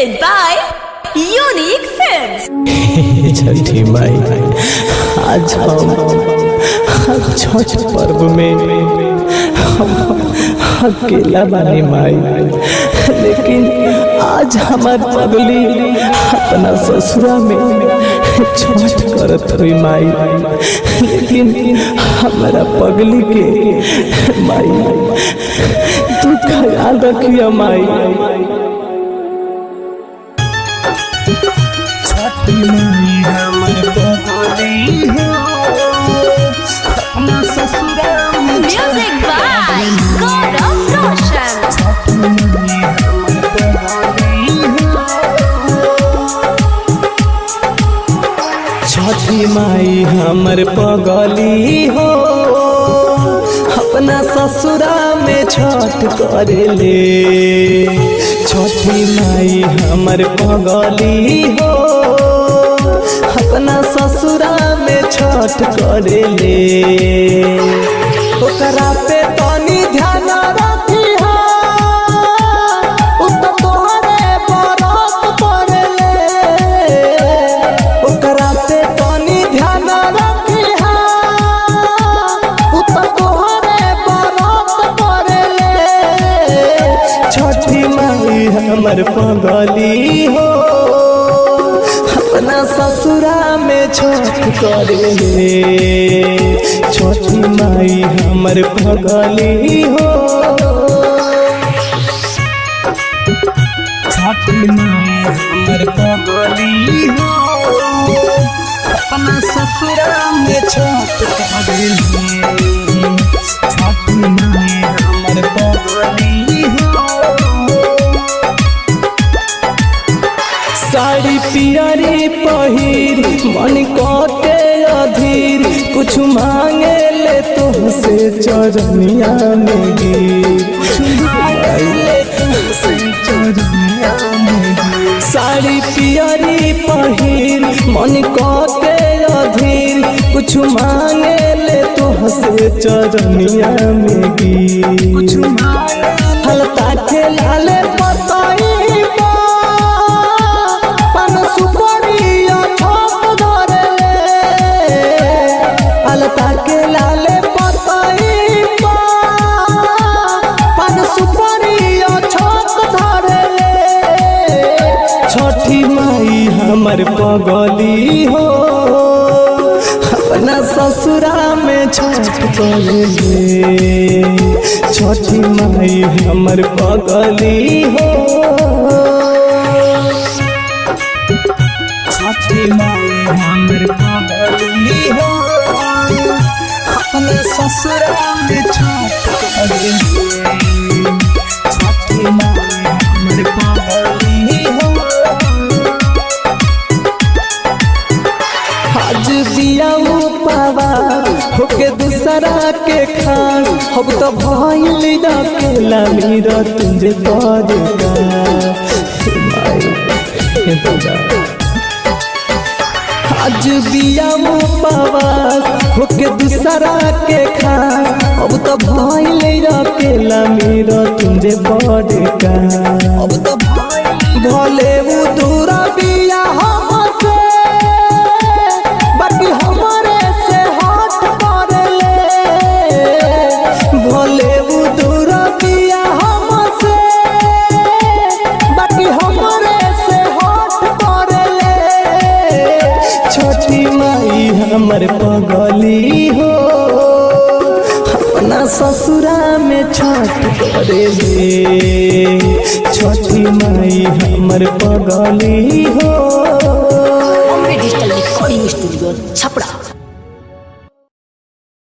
presented by Unique Films। छठी माई आज हम छठ पर्व में हम अकेला बानी माई, लेकिन आज हमार पगली अपना ससुरा में छठ करत हुई माई, लेकिन हमारा पगली के माई तू ख्याल रखिया माई। Music by Gaurav Roshan। छठी माई हमर पगली हो, अपना ससुरा में छठ करेले। छठी माई हमर पगली हो, अपना ससुरा में छठ करेले। ओकरा पे तनी ध्यान रखिहा, उ तो तोहरे बरत पड़ेले। ओकरा पे तनी ध्यान रखिहा, उ तो तोहरे बरत पड़ेले। छठी माई हमर पगली हो, अपना ससुरा में छठ करेले। छठी माई हमर पगली हो, छठी माई हमर पगली हो, अपना ससुरा में छठ करेले। छठी माई हमर पगली हो, साड़ी पियरी पहिर मन कटे अधीर, कुछ मांगे ले तुमसे चरनिया में गिर। साड़ी पियरी पहिर मन कटे अधीर, कुछ मांगे ले तुमसे चरनिया में गिर। हलता के लाले पताई हमर पगली हो, अपना ससुरा में छठ करेले। छठी माई हमर पगली हो, छठी माई हमर पगली हो, अपना ससुरा में छठ करेले। छठी माई हमर पगली हो, आज दिया पावा होके दूसरा के खान, अब तो भइल अकेला मेरा तुझे पड़ेगा। आज दिया पावा होके दूसरा के खान, अब तो भइल अकेला मेरा तुझे पड़ेगा। अब तो भले वो दूरा बिया हमसे, बाकी हमारे से हाथ पड़ेले। भले वो दूर किया हमसे, बाकी हमारे से हाथ पड़ेले। छठी माई हमर पगली हो, अपना ससुरा में छठ करेले। छठी माई हमर पगली हो। Digital recording studio Chhapra.